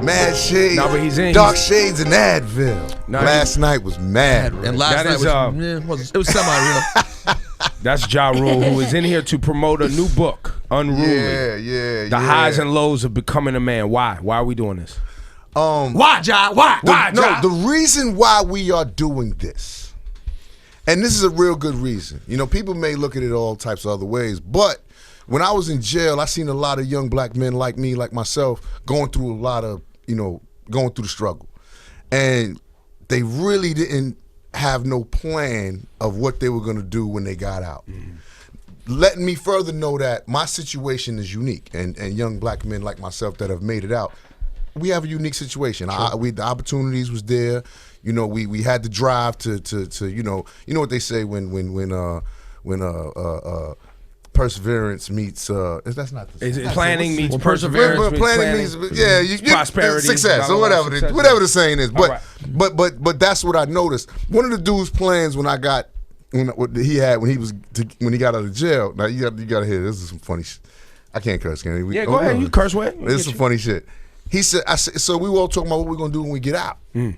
Mad Shades. No, but he's in. Dark Shades and Advil. No, last night was mad. And last night was semi-real. That's Ja Rule, who is in here to promote a new book, Unruly. Yeah. The highs and lows of becoming a man. Why? Why are we doing this? Why, Ja? Why? No, the reason why we are doing this, and this is a real good reason. You know, people may look at it all types of other ways, but when I was in jail, I seen a lot of young black men like me, like myself, going through a lot of, going through the struggle. And they really didn't have no plan of what they were going to do when they got out. Letting me further know that my situation is unique, and young black men like myself that have made it out, we have a unique situation. Sure. The opportunities was there. You know, we had the drive to you know what they say when perseverance meets that's not the is it planning meets perseverance planning meets prosperity, success, or whatever the saying is. But that's what I noticed. One of the dude's plans when he got out of jail. Now you got to hear this. Is some funny shit. I can't curse, can I? Go ahead. You curse with. This is some funny shit. He said, so we were all talking about what we're gonna do when we get out. And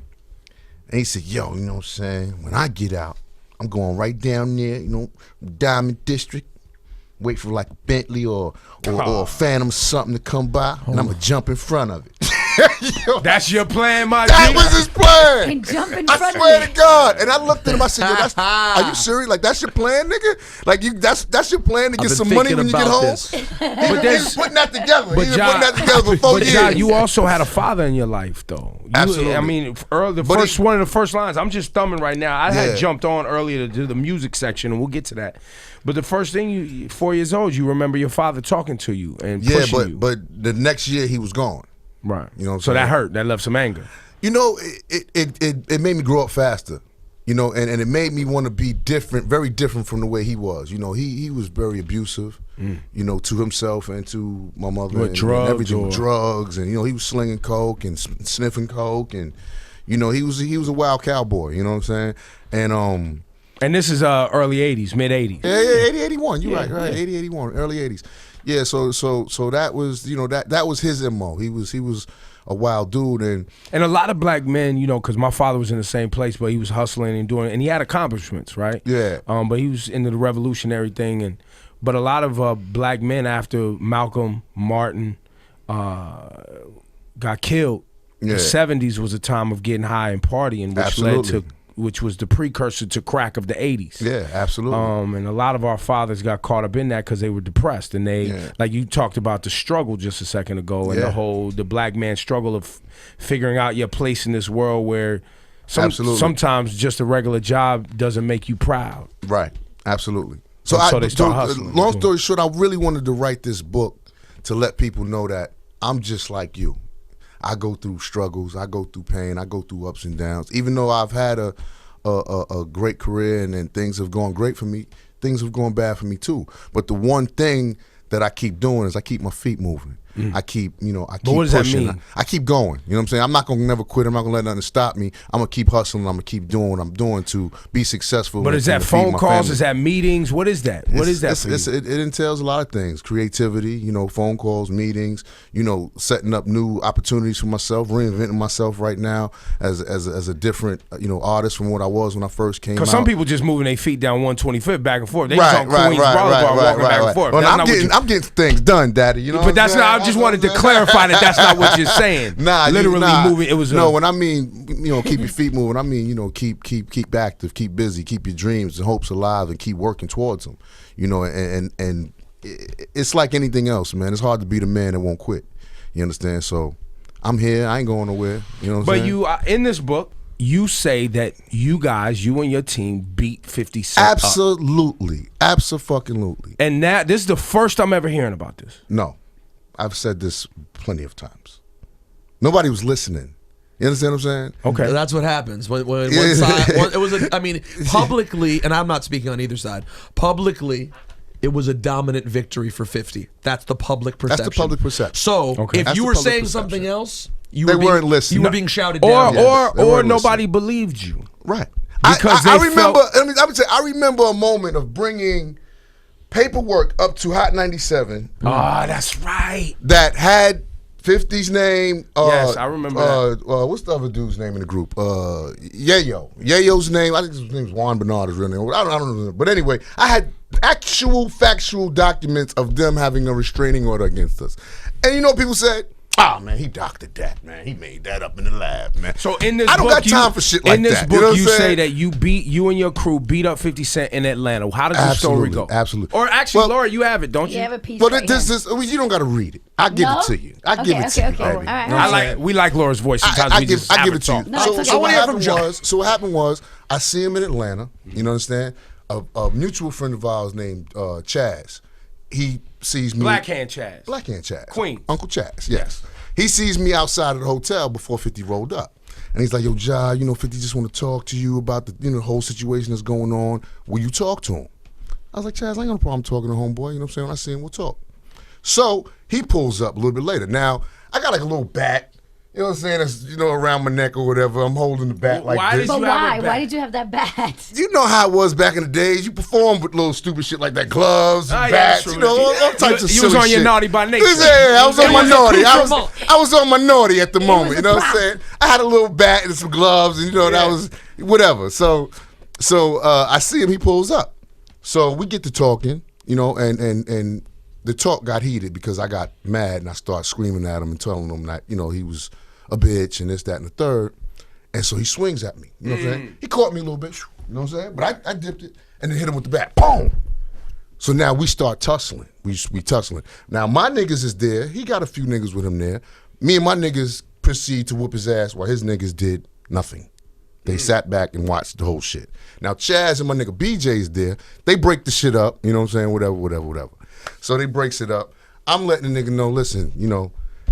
he said, yo, you know what I'm saying? When I get out, I'm going right down there, Diamond District. Wait for like a Bentley or a Phantom or something to come by, and I'm gonna jump in front of it. That's your plan, my That G? was his plan. And jump in I front of swear it. to God. And I looked at him. I said, yo, are you serious? Like, that's your plan, nigga? Like, that's your plan to get some money when you get home? He was putting that together. He was putting that together for 4 years. John, you also had a father in your life, though. Absolutely. I mean, one of the first lines. I'm just thumbing right now. I had jumped on earlier to do the music section, and we'll get to that. But the first thing, 4 years old, you remember your father talking to you and pushing you. But the next year he was gone. Right. You know what I'm so saying? that hurt. That left some anger. You know, it made me grow up faster. You know, and it made me want to be different, very different from the way he was. You know, he was very abusive, to himself and to my mother. With drugs, and everything, drugs, and he was slinging coke and sniffing coke, and he was a wild cowboy. You know what I'm saying? And this is early '80s, mid '80s. Yeah, 80, 81. You're right, 80, 81, early '80s. Yeah, so that was that was his MO. He was a wild dude, and a lot of black men, because my father was in the same place, but he was hustling and doing, and he had accomplishments, right? Yeah. But he was into the revolutionary thing, but a lot of black men after Malcolm, Martin, got killed. The '70s was a time of getting high and partying, which was the precursor to crack of the '80s. Yeah, absolutely. And a lot of our fathers got caught up in that because they were depressed, and like you talked about the struggle just a second ago, and the black man struggle of figuring out your place in this world where sometimes just a regular job doesn't make you proud. Right, absolutely. So they start hustling. Long story short, I really wanted to write this book to let people know that I'm just like you. I go through struggles, I go through pain, I go through ups and downs. Even though I've had a great career and things have gone great for me, things have gone bad for me too. But the one thing that I keep doing is I keep my feet moving. I keep, I keep what does pushing. that mean? I keep going. You know what I'm saying? I'm not gonna never quit. I'm not gonna let nothing stop me. I'm gonna keep hustling. I'm gonna keep doing what I'm doing to be successful. But is that phone calls? Is that meetings? What is that? What is that for you? It entails a lot of things. Creativity, phone calls, meetings, setting up new opportunities for myself, reinventing myself right now as a different, artist from what I was when I first came out. Because some people just moving their feet down 125th back and forth. They just on Queens Boulevard walking back and forth. Well, I'm getting things done, Daddy. But that's not. I just wanted to clarify that's not what you're saying. Literally moving. It was when I mean keep your feet moving, I mean keep active, keep busy, keep your dreams and hopes alive, and keep working towards them. And it's like anything else, man. It's hard to be the man that won't quit. You understand? So I'm here. I ain't going nowhere. You know what I'm saying? But you in this book, you say that you and your team beat 50 Cent Absolutely. Abso-fucking-lutely. And now this is the first I'm ever hearing about this. No. I've said this plenty of times. Nobody was listening. You understand what I'm saying? Okay. That's what happens. When one side, it was publicly, and I'm not speaking on either side, publicly, it was a dominant victory for 50. That's the public perception. That's the public perception. So if you were saying something else, they weren't listening. You were being shouted down. Or nobody believed you. Right. Because I remember, I remember a moment of bringing paperwork up to Hot 97. Oh, that's right. That had 50's name. Yes, I remember that. What's the other dude's name in the group? Yayo. Yayo's name. I think his name's Juan Bernard. His real name. I don't know. But anyway, I had actual factual documents of them having a restraining order against us. And you know, people said, "Oh man, he doctored that, man. He made that up in the lab, man." So in this I don't book, got time for shit like that. In this You book, know what you I'm say saying? that you and your crew beat up 50 Cent in Atlanta. How does the story go? Absolutely. Or actually, Laura, you have it, don't you? You have a piece. But right here. you don't got to read it. I give it to you. I give it to you, baby. All right. We like Laura's voice. Sometimes I we just give have it to you. talk. No, it's okay. So what I happened was, I see him in Atlanta. You know what I'm saying? A mutual friend of ours named Chaz. He sees me. Black Hand Chaz. Black Hand Chaz. Queen. Uncle Chaz, yes. He sees me outside of the hotel before 50 rolled up. And he's like, "Yo, Ja, 50 just want to talk to you about the whole situation that's going on. Will you talk to him?" I was like, "Chaz, I ain't got no problem talking to homeboy. You know what I'm saying? When I see him, we'll talk." So he pulls up a little bit later. Now, I got like a little bat. You know what I'm saying? That's, around my neck or whatever. I'm holding the bat like this. But why? Why did you have that bat? You know how it was back in the days. You performed with little stupid shit like that, gloves, bats, true. all types of silly shit. You was on your naughty by nature. Yeah, I was on my naughty. I was on my naughty at the moment. You know what I'm saying? I had a little bat and some gloves, and that was whatever. So I see him. He pulls up. So we get to talking, and the talk got heated because I got mad and I started screaming at him and telling him that he was a bitch and this, that, and the third. And so he swings at me. You know what I'm saying? He caught me a little bit. You know what I'm saying? But I dipped it and then hit him with the bat. Boom! So now we start tussling. We tussling. Now my niggas is there. He got a few niggas with him there. Me and my niggas proceed to whoop his ass while his niggas did nothing. They sat back and watched the whole shit. Now Chaz and my nigga BJ's there. They break the shit up. You know what I'm saying? Whatever. So they breaks it up. I'm letting the nigga know, listen,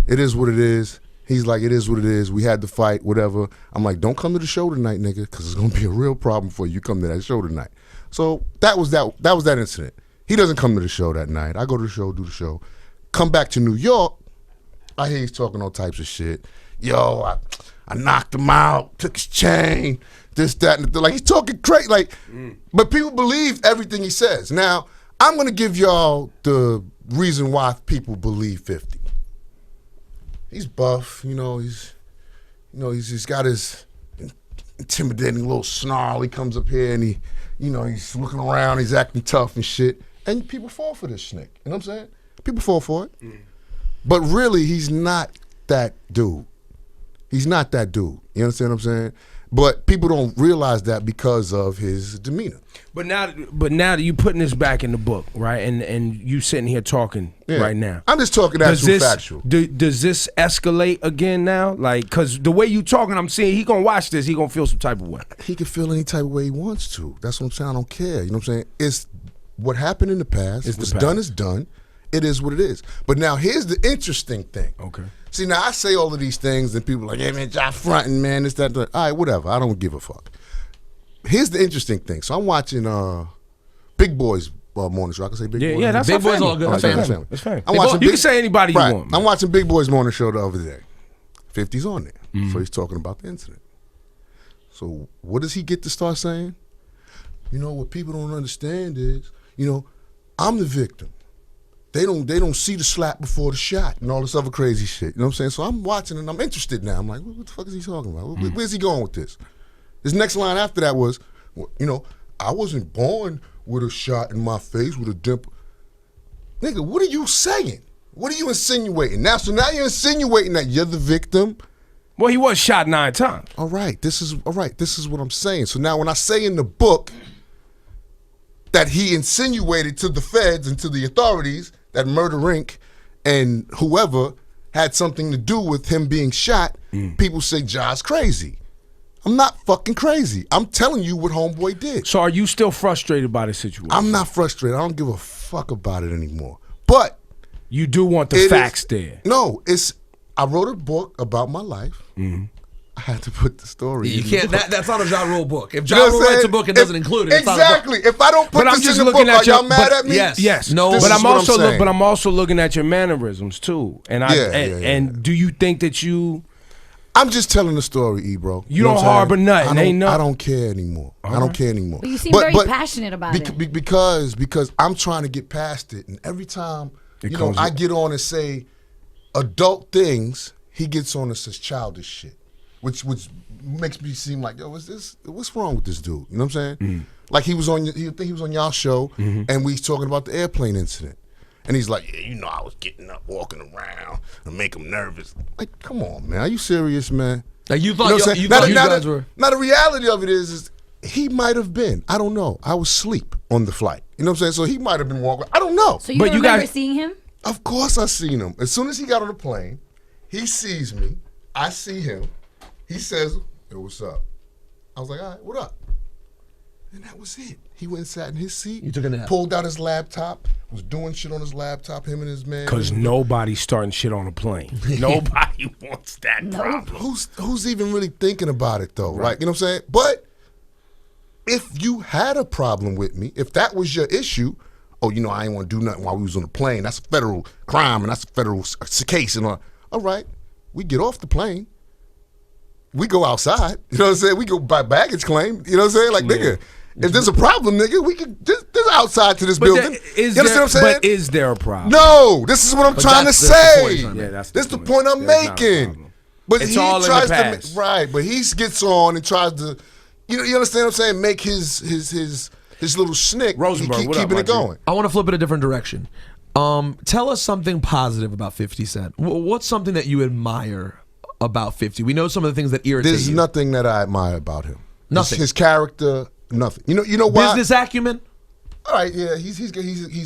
it is what it is. He's like, it is what it is. We had to fight, whatever. I'm like, don't come to the show tonight, nigga, because it's gonna be a real problem for you. You come to that show tonight. So that was that incident. He doesn't come to the show that night. I go to the show, do the show. Come back to New York. I hear he's talking all types of shit. Yo, I knocked him out, took his chain, this, that, and the third. Like he's talking crazy. But people believe everything he says. Now, I'm gonna give y'all the reason why people believe 50. He's buff, he's got his intimidating little snarl. He comes up here and he's looking around, he's acting tough and shit. And people fall for this snake. You know what I'm saying? People fall for it. But really, he's not that dude. He's not that dude. You understand what I'm saying? But people don't realize that because of his demeanor. But now that you putting this back in the book, right? And you sitting here talking right now. I'm just talking actual factual. Does this escalate again now? Like, because the way you talking, I'm seeing he gonna watch this, he gonna feel some type of way. He can feel any type of way he wants to. That's what I'm saying. I don't care. You know what I'm saying? It's what happened in the past. What's done is done. It is what it is. But now here's the interesting thing. Okay. See, now I say all of these things and people are like, "Hey man, y'all fronting, man, this, that, that." All right, whatever. I don't give a fuck. Here's the interesting thing. So I'm watching Big Boys morning show. I can say Big Boys. Yeah, that's Big Boys family. all good. That's family. It's family. I'm watching you can say anybody you want. Man. I'm watching Big Boys morning show the other day. 50's on there. So he's talking about the incident. So what does he get to start saying? What people don't understand is, I'm the victim. They don't see the slap before the shot and all this other crazy shit. You know what I'm saying? So I'm watching and I'm interested now. I'm like, what the fuck is he talking about? Where's he going with this? His next line after that was, I wasn't born with a shot in my face with a dimple. Nigga, what are you saying? What are you insinuating? Now you're insinuating that you're the victim. Well, he was shot 9 times. All right, this is what I'm saying. So now when I say in the book that he insinuated to the feds and to the authorities that Murder Inc. and whoever had something to do with him being shot, people say Ja's crazy. I'm not fucking crazy. I'm telling you what homeboy did. So are you still frustrated by the situation? I'm not frustrated. I don't give a fuck about it anymore. But you do want the facts there. No, I wrote a book about my life. I had to put the story. You can't. That's not a Ja Rule book. If Ja You know Rule what I'm writes a saying? book and doesn't include it, it's exactly. not a book. If I don't put this in the book, are y'all mad at me? Yes. No. This But is I'm what also saying. but I'm also looking at your mannerisms too. And and do you think that you? I'm just telling the story, Ebro. You don't harbor nothing. I don't care anymore. I don't care anymore. But you seem very passionate about it. Because I'm trying to get past it, and every time I get on and say, adult things, he gets on and says childish shit, which makes me seem like, yo, what's wrong with this dude? You know what I'm saying? Mm-hmm. Like he think he was on y'all show, mm-hmm. and we talking about the airplane incident. And he's like, yeah, I was getting up, walking around, and make him nervous. Like, come on, man. Are you serious, man? Like you thought you guys were. Now, the reality of it is he might have been. I don't know. I was asleep on the flight. You know what I'm saying? So he might have been walking. I don't know. So you remember seeing him? Of course I seen him. As soon as he got on the plane, he sees me. I see him. He says, hey, what's up? I was like, all right, what up? And that was it. He went and sat in his seat. You took a nap. Pulled out his laptop. Was doing shit on his laptop, him and his man. Because nobody's starting shit on a plane. Nobody wants that problem. Who's even really thinking about it, though? Right. Like, you know what I'm saying? But if you had a problem with me, if that was your issue, I ain't want to do nothing while we was on the plane. That's a federal crime, and that's a federal case. And all right, we get off the plane. We go outside. You know what I'm saying? We go by baggage claim. You know what I'm saying? Like, nigga, if there's a problem, nigga, we can. There's outside to this building. You understand what I'm saying? But is there a problem? No, this is what I'm trying to say. That's the point I'm making. But it's he all tries in the past. but he gets on and tries to, you understand what I'm saying? Make his little schnick. Rosenberg, keeping it going. I want to flip it a different direction. Tell us something positive about 50 Cent. What's something that you admire about 50? We know some of the things that irritate you. There's nothing that I admire about him. Nothing. His character, nothing. You know why? Business acumen? All right, yeah, he's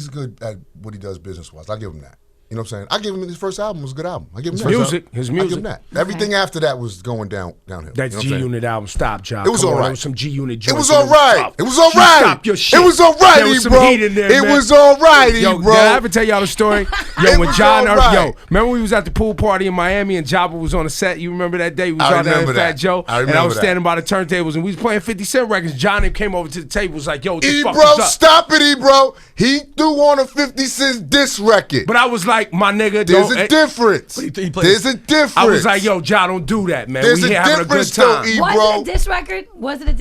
good at what he does business-wise. I'll give him that. You know what I'm saying? I give him his first album was a good album. I give him that. His music. I give him that. Everything after that was going downhill. That G-Unit album, stop, John. It was all right. There was some G-Unit joints. It was all right. It was all right. Stop your shit. It was all right, there was some bro. heat in there, it man. was all right, yo, bro. Did I ever tell y'all the story? Yo, when John, right. Remember we was at the pool party in Miami and Jabba was on the set? You remember that day? We was out there with Fat Joe. And I was standing by the turntables and we was playing 50 Cent records. John came over to the table, was like, yo, what the fuck is up? Stop it, E-Bro. He threw on a 50 Cent diss record. But I was like, my nigga, there's a difference. There's a difference. I was like, yo, John, don't do that, man. There's we here having a good time. Was it a diss record?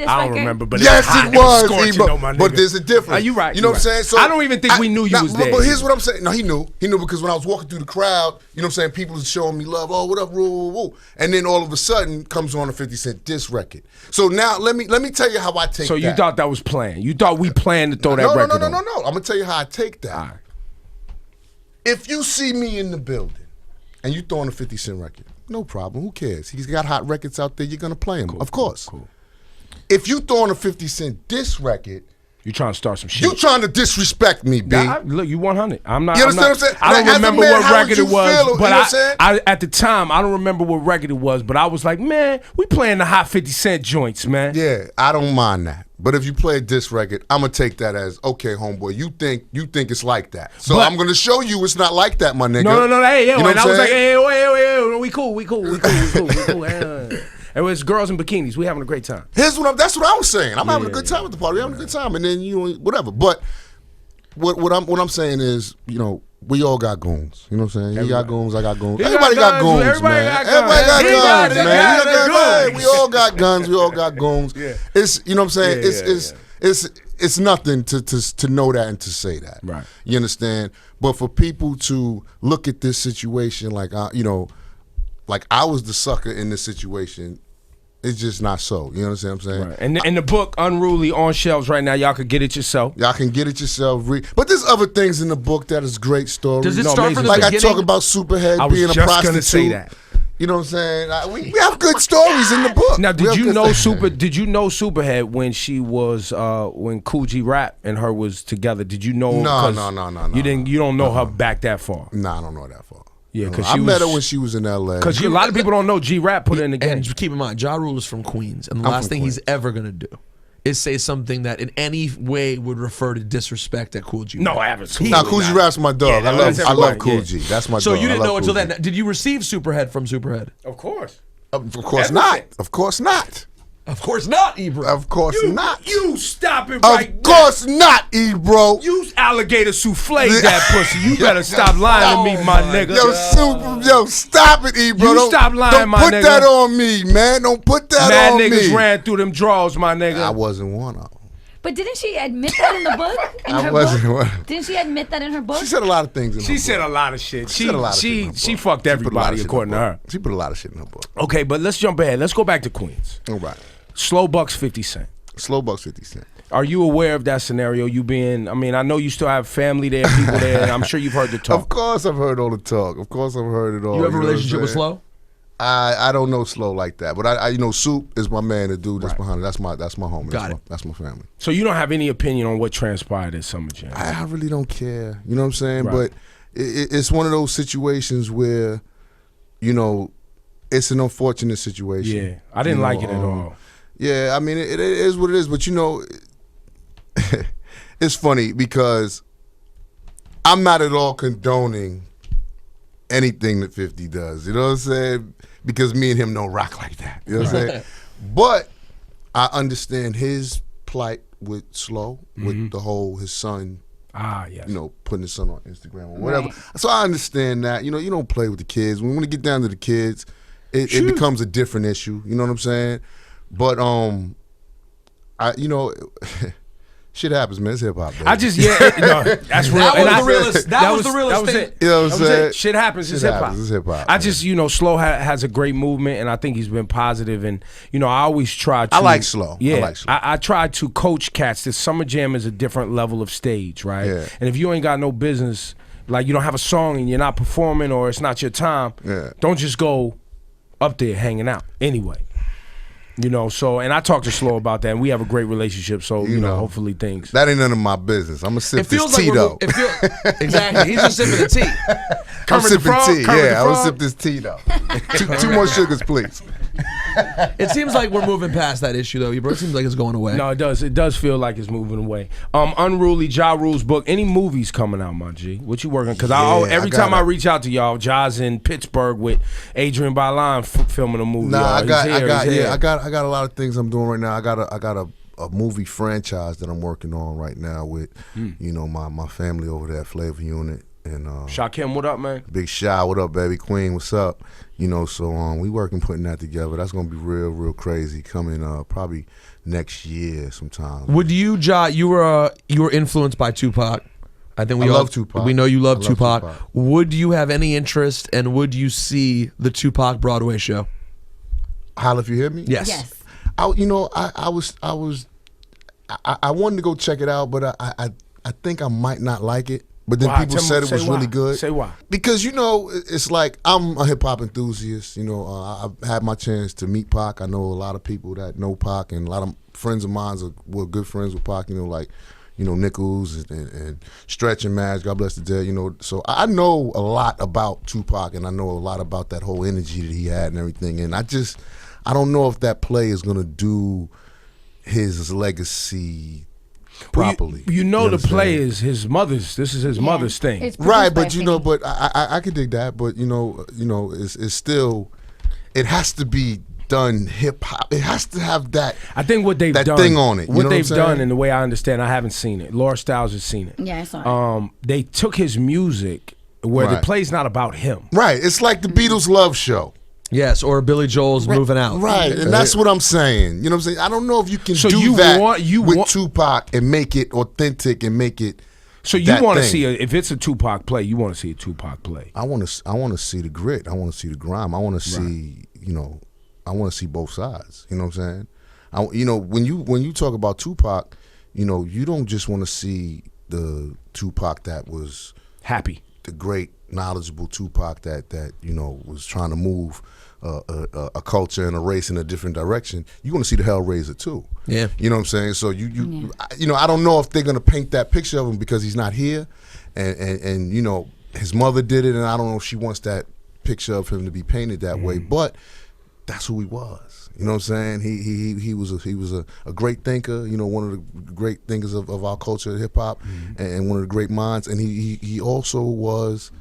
I don't remember, but yes, it was, E-Bro. But there's a difference. You right. You know what I'm saying? So I don't even think we knew you was there. But here's what I'm saying. No, he knew. He knew because when I was walking through the crowd, you know what I'm saying, people was showing me love. Oh, what up, woo. And then all of a sudden comes on a 50 Cent diss record. So now let me tell you how I take that. So you thought that was planned? You thought we planned to throw that record on? No. I'm gonna tell you how I take that. All right. If you see me in the building and you throwing a 50 Cent record, no problem. Who cares? He's got hot records out there. You're gonna play them, of course. Cool. If you throwing a 50 Cent diss record, you trying to start some shit. You trying to disrespect me, B. Look, you 100. I'm not. You understand what I'm saying? I don't remember what record it was, but I at the time I don't remember what record it was, but I was like, man, we playing the hot 50 Cent joints, man. Yeah, I don't mind that. But if you play a diss record, I'm gonna take that as okay, homeboy. You think it's like that, so I'm gonna show you it's not like that, my nigga. No. Hey, yo, and I was like, hey, wait, we cool. It was girls in bikinis. We having a great time. That's what I was saying. I'm having a good time at the party. We're having a good time, and then whatever. But what I'm saying is, we all got goons. You know what I'm saying? You got goons. I got goons. Everybody got goons, man. Everybody got guns, man. We all got guns. We all got goons. Yeah. It's you know what I'm saying. It's nothing to know that and to say that. Right. You understand? But for people to look at this situation like like I was the sucker in this situation. It's just not so. You understand what I'm saying? Right. And in the book, Unruly, on shelves right now. Y'all can get it yourself. Y'all can get it yourself. But there's other things in the book that is great stories. Does it start from the beginning? I talk about Superhead being a prostitute. I was just going to say that. You know what I'm saying? We have good stories in the book. Now, did you know Superhead when she was when Kool G Rap and her was together? Did you know? No. You don't know her back that far. No, I don't know that far. Yeah, because I met her when she was in L.A. Because a lot of people don't know G-Rap put her in the game. And keep in mind, Ja Rule is from Queens, and the last thing he's ever gonna do is say something that in any way would refer to disrespect at Kool G. No, I haven't. Nah, Kool G Rap's my dog. I love Kool G. That's my dog. So you didn't know until then. Did you receive Superhead from Superhead? Of course. Of course not. Of course not. Of course not, Ebro. Of course not. You stop it right now. Of course not, Ebro. You alligator souffle that pussy. You better stop lying to me, my nigga. Yo, stop it, Ebro. You stop lying, my nigga. Don't put that on me, man. Don't put that on me. Mad niggas ran through them draws, my nigga. I wasn't one of them. But didn't she admit that in the book? In her book? Didn't she admit that in her book? She said a lot of things in her book. She said a lot of shit. She said a lot of shit in her book. She fucked everybody according to her. She put a lot of shit in her book. Okay, but let's jump ahead. Let's go back to Queens. All right. Slow Bucks 50 Cent. Slow Bucks 50 Cent. Are you aware of that scenario? You being, I mean, I know you still have family there, people there, and I'm sure you've heard the talk. Of course I've heard all the talk. Of course I've heard it all. You have a relationship with Slow? I don't know Slow like that, but I you know Soup is my man, the dude that's behind it. That's my homie. That's my family. So you don't have any opinion on what transpired at Summer Jam? I really don't care. You know what I'm saying? Right. But it's one of those situations where, you know, it's an unfortunate situation. Yeah, I didn't like it at all. Yeah, I mean it is what it is. But you know, it's funny because I'm not at all condoning anything that 50 does. You know what I'm saying? Because me and him don't rock like that. You know what I'm saying? But I understand his plight with Slow, with the whole his son. Yes. You know, putting his son on Instagram or whatever. Right. So I understand that. You know, you don't play with the kids. When we get down to the kids, it becomes a different issue. You know what I'm saying? But you know, shit happens, man. It's hip hop. I just that's real. That was the realest thing. You know what I'm saying? Shit happens. It's hip hop. It's hip hop. I just, you know, Slow has a great movement, and I think he's been positive. And you know, I always try to. I like Slow. Yeah, I like Slow. I try to coach cats. This Summer Jam is a different level of stage, right? Yeah. And if you ain't got no business, like you don't have a song and you're not performing or it's not your time, don't just go up there hanging out anyway. You know, so, and I talked to Slow about that, and we have a great relationship, so, you know, hopefully things. That ain't none of my business. I'm going to sip this tea, though. Exactly. He's just sipping the tea. I'm sipping tea, yeah. I'm going to sip this tea, though. two more sugars, please. It seems like we're moving past that issue, though. It seems like it's going away. No, it does. It does feel like it's moving away. Unruly, Ja Rule's book. Any movies coming out, my G? What you working? Because every time I reach out to y'all, Ja's in Pittsburgh with Adrian Balan filming a movie. Nah, I got a lot of things I'm doing right now. I got a movie franchise that I'm working on right now with, you know, my family over there at Flavor Unit. And Shakim, what up, man? Big Shy, what up, baby? Queen, what's up? You know, so we working putting that together. That's gonna be real crazy. Coming probably next year sometime. Would you, Ja? You were influenced by Tupac. I think I love Tupac. We know you love Tupac. Would you have any interest, and would you see the Tupac Broadway show? Holla if you hear me. Yes. I wanted to go check it out, but I think I might not like it. But then people said it was really good. Say why? Because, you know, it's like I'm a hip-hop enthusiast. You know, I've had my chance to meet Pac. I know a lot of people that know Pac, and a lot of friends of mine were good friends with Pac, you know, like, you know, Nichols and Stretch and Madge, God bless the dead, you know. So I know a lot about Tupac, and I know a lot about that whole energy that he had and everything. And I don't know if that play is going to do his legacy properly. You know the play is his mother's. This is his mother's thing, right? But you know, but I could dig that. But you know, it's still, it has to be done hip hop. It has to have that. I think what they've done, thing on it. What they've done, and the way I understand, I haven't seen it. Laura Stiles has seen it. Yeah, I saw it. They took his music where the play's not about him. Right. It's like the Beatles' Love Show. Yes, or Billy Joel's Moving Out. Right, and that's what I'm saying. You know what I'm saying? I don't know if you can do that with Tupac and make it authentic and make it. So you want to see if it's a Tupac play, you want to see a Tupac play. I want to see the grit. I want to see the grime. I want to see, you know, I want to see both sides. You know what I'm saying? You know, when you talk about Tupac, you know, you don't just want to see the Tupac that was happy, the great knowledgeable Tupac that you know was trying to move a culture and a race in a different direction. You want to see the Hellraiser too. Yeah, you know what I'm saying. So you know, I don't know if they're gonna paint that picture of him because he's not here, and you know his mother did it, and I don't know if she wants that picture of him to be painted that way. But that's who he was. You know what I'm saying? He was a great thinker. You know, one of the great thinkers of our culture, hip hop, and one of the great minds. And he also was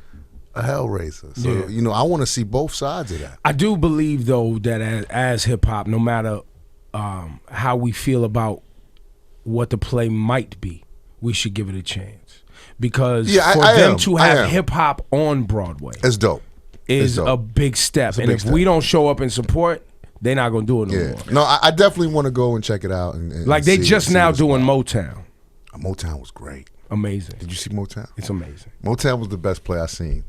a Hellraiser. So you know, I want to see both sides of that. I do believe though that as hip hop, no matter how we feel about what the play might be, we should give it a chance because for them to have hip hop on Broadway, it's dope. Is a big step, and if we don't show up and support, They're not gonna do it no more. No, I definitely want to go and check it out. And like they just now doing Motown. Motown was great. Amazing. Did you see Motown? It's amazing. Motown was the best play I seen.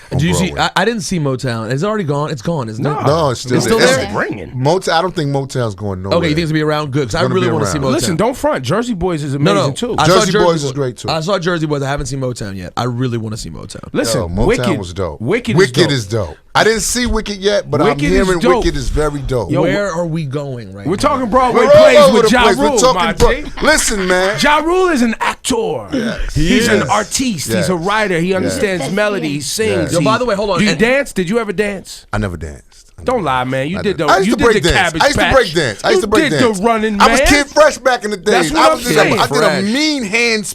Did you see? I didn't see Motown. Is it already gone? It's gone, isn't it? No, it's still there. It's ringing. Motown. I don't think Motown's going nowhere. Okay, you think it's gonna be around? Good, because I really want to see Motown. Listen, don't front. Jersey Boys is amazing too. Jersey Boys is great too. I saw Jersey Boys. I haven't seen Motown yet. I really want to see Motown. Listen, Motown was dope. Wicked is dope. I didn't see Wicked yet, but I'm hearing Wicked is very dope. Yo, where are we going right now? We're talking Broadway plays with Ja Rule, my G. Listen, man. Ja Rule is an actor. Yes. He's an artiste. He's a writer. He understands melody. He sings. Yo, by the way, hold on. Do you dance? Did you ever dance? I never danced. Don't lie, man. You did the I used to break dance. Cabbage Patch. I used to break dance. You did the running man. I was Kid Fresh back in the days. That's what I'm saying. I did a mean head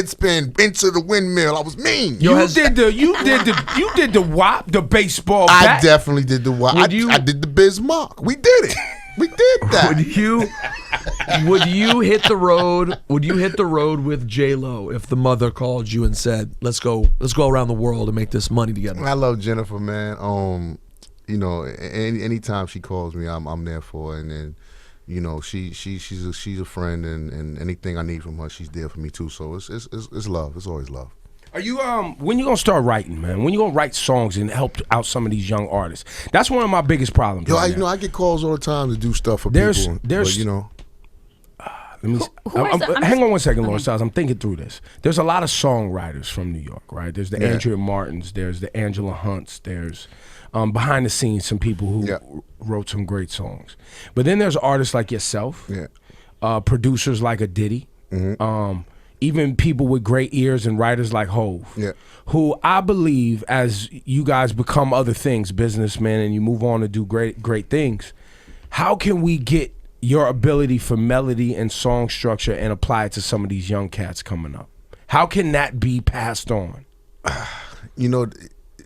spin into the windmill. I was mean. You did the wop, the baseball bat. I definitely did the wop. I did the Bismarck. We did it. We did that. Would you hit the road? Would you hit the road with J-Lo if the mother called you and said, "Let's go around the world and make this money together"? I love Jennifer, man. You know, anytime she calls me, I'm there for her. And then, you know, she's a friend, and anything I need from her, she's there for me too. So it's love. It's always love. Are you when you gonna start writing, man? When you gonna write songs and help out some of these young artists? That's one of my biggest problems. Yo, I get calls all the time to do stuff for people. But, you know. Let me hang on one second, Lawrence Styles. I'm thinking through this. There's a lot of songwriters from New York, right? There's the Andrea Martins, there's the Angela Hunts, there's behind the scenes some people who wrote some great songs. But then there's artists like yourself, producers like a Diddy, even people with great ears and writers like Hov, who I believe as you guys become other things, businessmen, and you move on to do great things, how can we get your ability for melody and song structure and apply it to some of these young cats coming up? How can that be passed on? You know,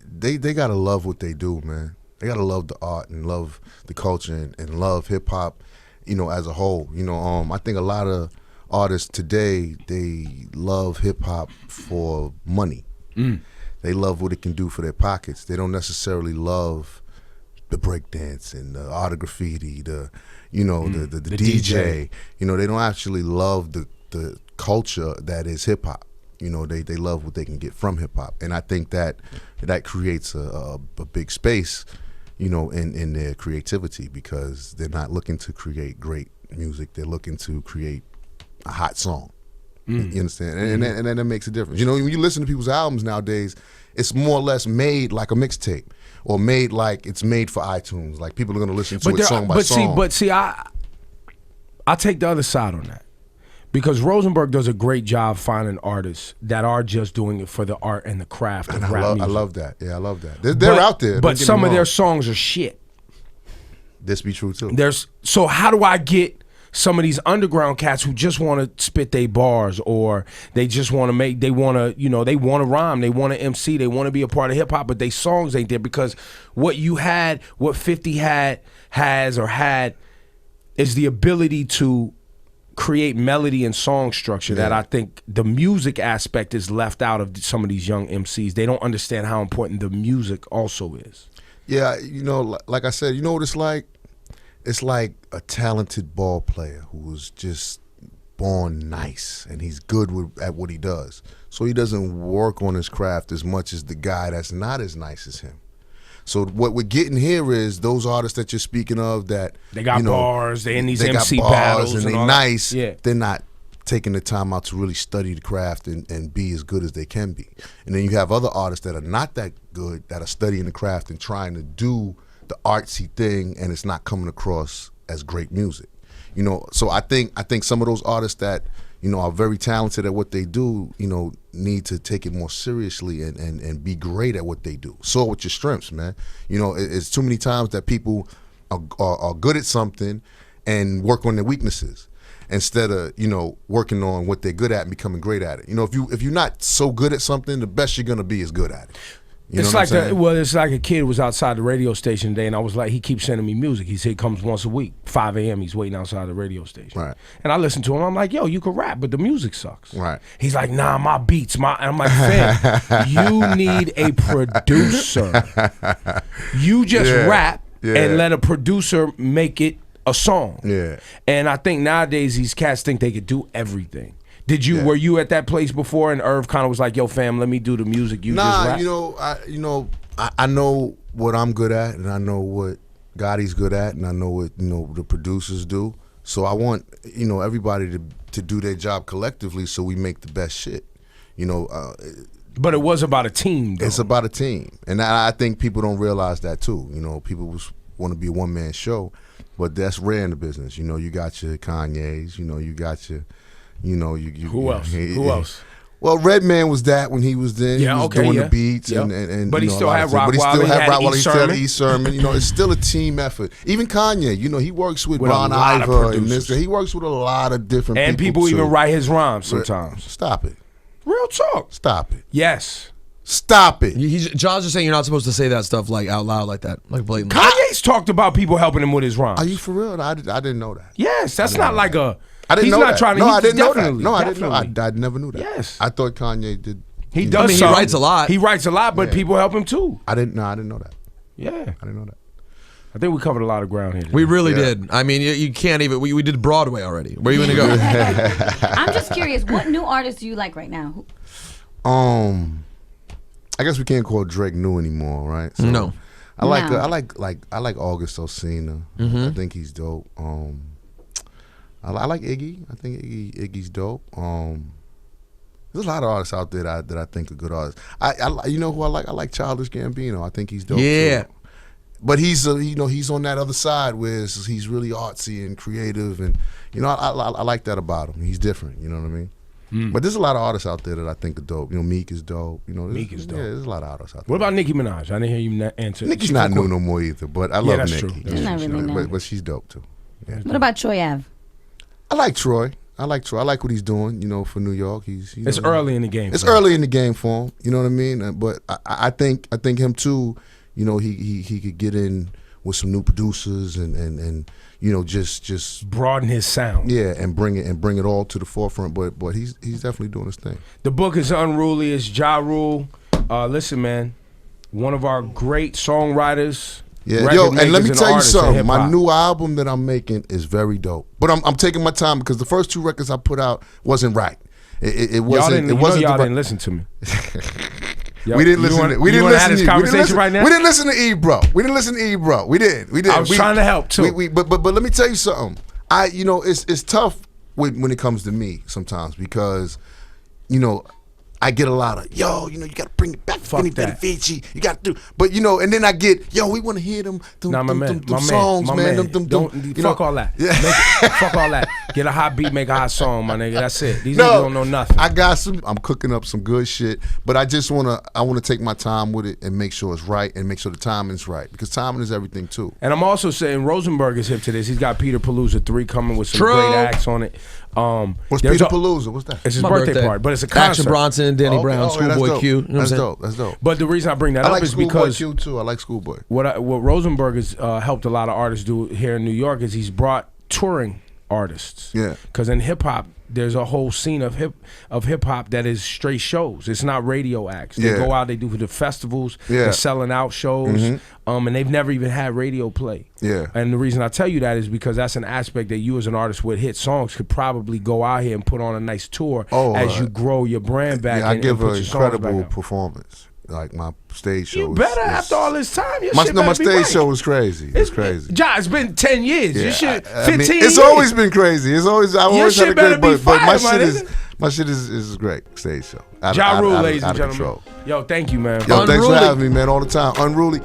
they gotta love what they do, man. They gotta love the art and love the culture and love hip hop, you know, as a whole. You know, I think a lot of artists today, they love hip hop for money. They love what it can do for their pockets. They don't necessarily love the breakdance and the art of graffiti, the DJ. You know, they don't actually love the culture that is hip hop. You know, they love what they can get from hip hop, and I think that creates a big space, you know, in their creativity, because they're not looking to create great music. They're looking to create a hot song. You understand? And then that makes a difference. You know, when you listen to people's albums nowadays, it's more or less made like a mixtape, or made like it's made for iTunes. Like people are going to listen to it song by song. But see, I take the other side on that, because Rosenberg does a great job finding artists that are just doing it for the art and the craft of rap music. I love that. Yeah, I love that. They're out there. But some of their songs are shit. This be true too. So how do I get some of these underground cats who just want to spit their bars, or they just want to they want to rhyme, they want to MC, they want to be a part of hip hop, but their songs ain't there? Because what 50 has is the ability to create melody and song structure that I think the music aspect is left out of some of these young MCs. They don't understand how important the music also is. Yeah, you know, like I said, you know what it's like? It's like a talented ball player who was just born nice, and he's good at what he does. So he doesn't work on his craft as much as the guy that's not as nice as him. So what we're getting here is those artists that you're speaking of that they got bars, they in these MC got battles and they nice. Yeah. They're not taking the time out to really study the craft and be as good as they can be. And then you have other artists that are not that good, that are studying the craft and trying to do the artsy thing, and it's not coming across as great music. You know, so I think some of those artists that, you know, are very talented at what they do, you know, need to take it more seriously and be great at what they do. So with your strengths, man. You know, it's too many times that people are good at something and work on their weaknesses, instead of, you know, working on what they're good at and becoming great at it. You know, if you're not so good at something, the best you're gonna be is good at it. It's like it's like a kid was outside the radio station today, and I was like, he keeps sending me music. He said he comes once a week, 5 a.m. He's waiting outside the radio station. Right. And I listen to him. I'm like, yo, you can rap, but the music sucks. Right. He's like, nah, my beats, and I'm like, fam, you need a producer. You just rap and let a producer make it a song. Yeah. And I think nowadays these cats think they could do everything. Were you at that place before, and Irv kind of was like, "Yo, fam, let me do the music. You just rap." I know what I'm good at, and I know what Gotti's good at, and I know what the producers do. So I want everybody to do their job collectively, so we make the best shit. But it was about a team, though. It's about a team, and I think people don't realize that too. People want to be a one-man show, but that's rare in the business. You got your Kanye's, you got your, Who else? Who else? Well, Redman was that when he was then. He was doing the beats and but he still had Rock But he still had Rock while he still had East Sermon. It's still a team effort. Even Kanye, he works with Ron Iver and this. He works with a lot of different people. And people even write his rhymes sometimes. Stop it. Real talk. Stop it. Yes. Stop it. John's just saying you're not supposed to say that stuff like out loud like that, like blatantly. Kanye's talked about people helping him with his rhymes. Are you for real? I didn't know that. Yes, that's not like a. I didn't he's know not that. trying to. No, I didn't know that. Definitely, No, I didn't know. definitely. I never knew that. Yes. I thought Kanye did. He does. He writes a lot. He writes a lot, but people help him too. I didn't know that. Yeah, I didn't know that. I think we covered a lot of ground here today. We really did. I mean, you can't even. We did Broadway already. Where are you going to go? I'm just curious. What new artists do you like right now? I guess we can't call Drake new anymore, right? So No. I like August Alsina. I think he's dope. I like Iggy. I think Iggy's dope. There's a lot of artists out there that I think are good artists. You know who I like? I like Childish Gambino. I think he's dope. Yeah. Too. But he's on that other side where he's really artsy and creative, and I like that about him. He's different. You know what I mean? But there's a lot of artists out there that I think are dope. Meek is dope. Meek is dope. Yeah, there's a lot of artists out there. What about Nicki Minaj? I didn't hear you answer. Nicki's not new no more either, but I love that's Nicki. true. She's not really new. But she's dope too. Yeah. What about Troy Ave? I like Troy. I like what he's doing. For New York. It's early in the game. It's early in the game for him. You know what I mean? But I think him too. He could get in with some new producers and just broaden his sound. Yeah, and bring it all to the forefront. But he's definitely doing his thing. The book is Unruly. It's Ja Rule. Listen, man, one of our great songwriters. Yeah, and let me tell you something. My new album that I'm making is very dope. But I'm taking my time because the first 2 records I put out wasn't right. It wasn't. Y'all didn't listen to me. We didn't listen. We didn't listen to this conversation right now. We didn't listen to E, bro. We didn't listen to E, bro. We did. I was trying to help too. But let me tell you something. It's tough when it comes to me sometimes because I get a lot of you got to bring it back. Fuck that. You got to do, but and then I get we want to hear them songs, man. Fuck all that. Yeah. Fuck all that. Get a hot beat, make a hot song, my nigga. That's it. These niggas don't know nothing. I'm cooking up some good shit, but I just wanna take my time with it and make sure it's right and make sure the timing's right because timing is everything too. And I'm also saying Rosenberg is hip to this. He's got Peter Palooza 3 coming with some great acts on it. What's Peter Palooza? What's that? It's his birthday party, but it's a concert. Action Bronson, Danny Brown, Schoolboy Q. That's dope. That's dope. But the reason I bring that up is because Q too. I like Schoolboy. What Rosenberg has helped a lot of artists do here in New York is he's brought touring artists. Yeah. Because in hip hop, there's a whole scene of hip hop that is straight shows. It's not radio acts. They go out, they do the festivals, they're selling out shows, and they've never even had radio play. Yeah. And the reason I tell you that is because that's an aspect that you as an artist with hit songs could probably go out here and put on a nice tour as you grow your brand back. I give an incredible performance. Like my stage show. You better after all this time. My stage show was crazy. It's crazy. Ja, it's been 10 years. Yeah, you should 15 it's years. always been crazy. It's always I always had a great but my shit is great stage show. Ja Rule, ladies and gentlemen. Yo, thank you, man. Yo, thanks for having me, man, all the time. Unruly.